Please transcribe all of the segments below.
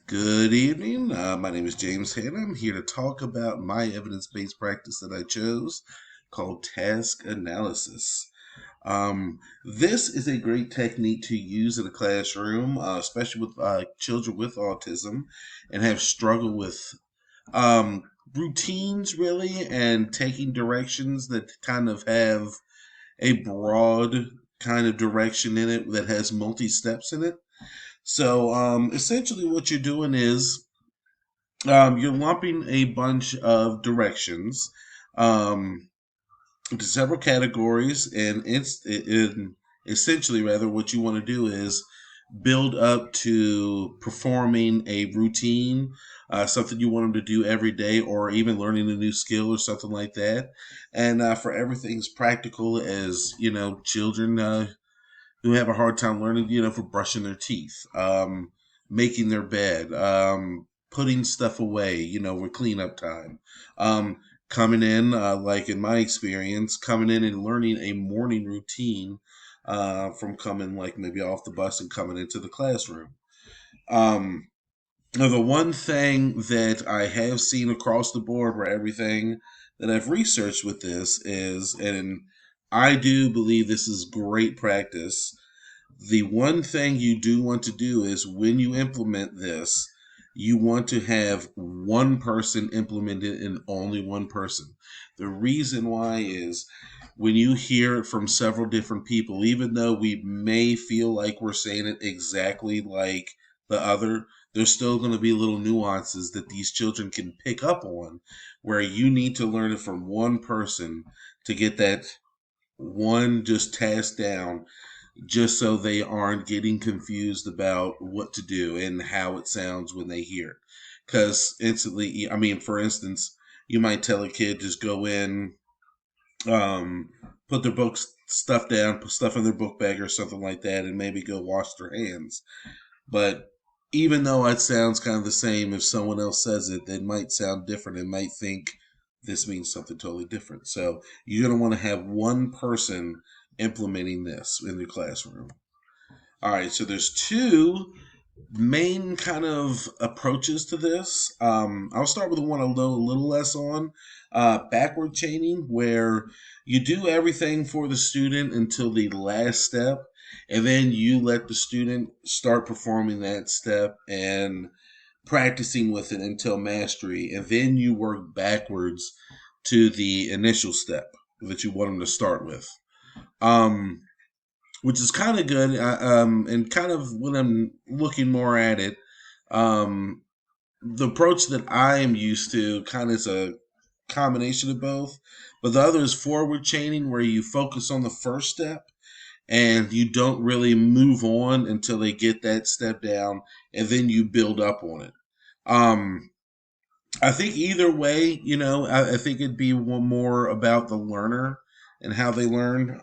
Good evening. My name is James Hanna. I'm here to talk about my evidence based practice that I chose called task analysis. This is a great technique to use in a classroom, especially with children with autism and have struggled with um, routines, really, and taking directions that kind of have a broad kind of direction in it that has multi steps in it. So essentially, what you're doing is you're lumping a bunch of directions um, into several categories, and essentially, rather, what you want to do is build up to performing a routine, something you want them to do every day, or even learning a new skill or something like that. And for everything's practical, as children who have a hard time learning, for brushing their teeth, making their bed, putting stuff away, with cleanup time. Coming in, like in my experience, coming in and learning a morning routine from coming, like maybe off the bus and coming into the classroom. Um, Now, the one thing that I have seen across the board where everything that I've researched with this is, and I do believe this is great practice, the one thing you do want to do is when you implement this, you want to have one person implement it and only one person. The reason why is when you hear it from several different people, even though we may feel like we're saying it exactly like the other, there's still going to be little nuances that these children can pick up on where you need to learn it from one person to get that one just task down, just so they aren't getting confused about what to do and how it sounds when they hear it. Because instantly, I mean, for instance, you might tell a kid just go in, um, put their books stuff down, put stuff in their book bag or something like that, and maybe go wash their hands. But even though it sounds kind of the same, if someone else says it, it might sound different and might think this means something totally different. So you're going to want to have one person implementing this in your classroom. All right, so there's two main kind of approaches to this. I'll start with the one I know a little less on, backward chaining, where you do everything for the student until the last step, and then you let the student start performing that step and practicing with it until mastery, and then you work backwards to the initial step that you want them to start with. Um, which is kind of good. And kind of when I'm looking more at it, um, the approach that I am used to kind of is a combination of both. But the other is forward chaining, where you focus on the first step and you don't really move on until they get that step down, and then you build up on it. Um, I think either way, I think it'd be one more about the learner and how they learn.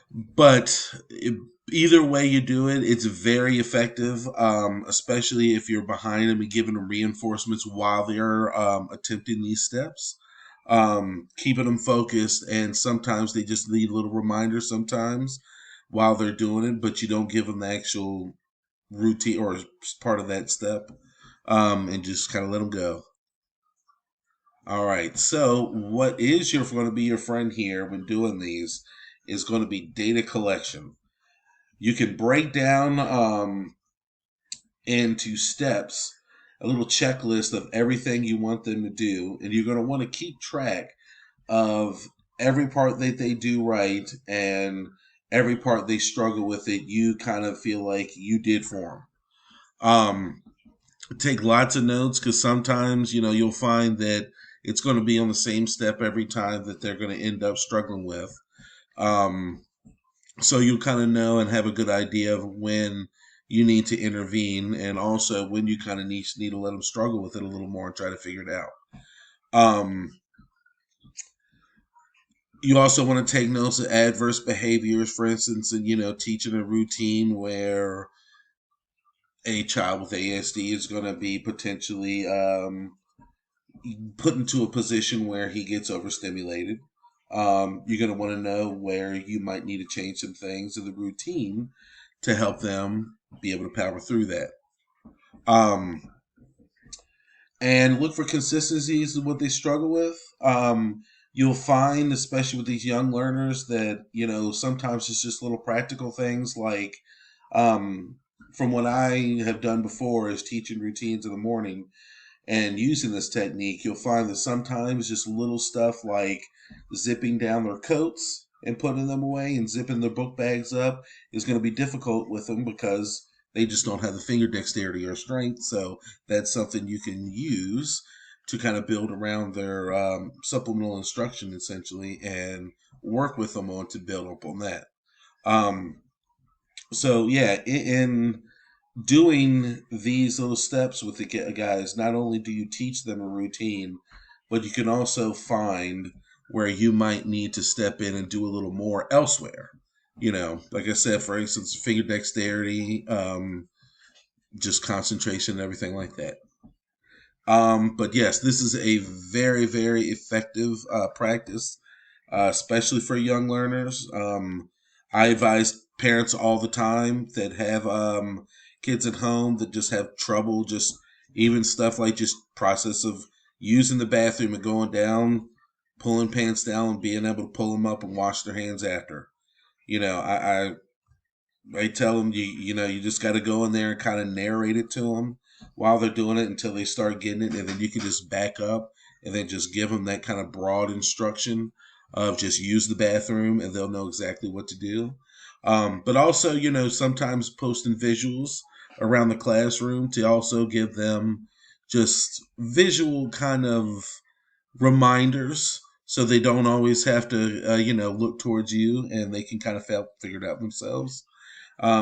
But either way you do it, it's very effective, especially if you're behind them and giving them reinforcements while they're attempting these steps, keeping them focused. And sometimes they just need little reminders sometimes while they're doing it, but you don't give them the actual routine or part of that step, and just kind of let them go. All right. So, what is your going to be your friend here when doing these is going to be data collection. You can break down into steps a little checklist of everything you want them to do, and you're going to want to keep track of every part that they do right and every part they struggle with it. You kind of feel like you did for them. Take lots of notes because sometimes you'll find that it's going to be on the same step every time that they're going to end up struggling with. Um, so you'll kind of know and have a good idea of when you need to intervene, and also when you kind of need to let them struggle with it a little more and try to figure it out. Um, you also want to take notes of adverse behaviors, for instance, and teaching a routine where a child with ASD is going to be potentially put into a position where he gets overstimulated. You're going to want to know where you might need to change some things in the routine to help them be able to power through that. Um, and look for consistencies is what they struggle with. You'll find, especially with these young learners, that sometimes it's just little practical things like, um, from what I have done before, is teaching routines in the morning and using this technique. You'll find that sometimes just little stuff like zipping down their coats and putting them away and zipping their book bags up is going to be difficult with them because they just don't have the finger dexterity or strength. So that's something you can use to kind of build around their supplemental instruction essentially and work with them on to build up on that. Um, so yeah, in doing these little steps with the guys, not only do you teach them a routine, but you can also find where you might need to step in and do a little more elsewhere. Like I said, for instance, finger dexterity, just concentration, and everything like that. But yes, this is a very, very effective practice, especially for young learners. I advise parents all the time that have kids at home that just have trouble, just even stuff like just process of using the bathroom and going down, pulling pants down, and being able to pull them up and wash their hands after. I tell them you just got to go in there and kind of narrate it to them while they're doing it until they start getting it, and then you can just back up and then just give them that kind of broad instruction of just use the bathroom and they'll know exactly what to do. But also, sometimes posting visuals around the classroom to also give them just visual kind of reminders so they don't always have to look towards you and they can kind of figure it out themselves.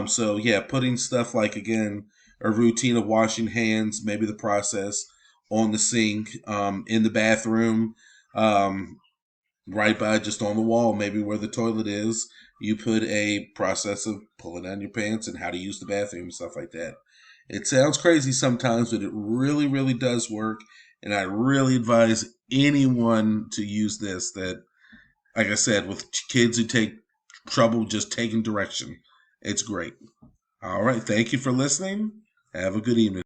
So yeah, putting stuff like, again, a routine of washing hands, maybe the process on the sink, in the bathroom, um, right by just on the wall, maybe where the toilet is, you put a process of pulling down your pants and how to use the bathroom and stuff like that. It sounds crazy sometimes, but it really, really does work. And I really advise anyone to use this that, like I said, with kids who take trouble just taking direction. It's great. All right. Thank you for listening. Have a good evening.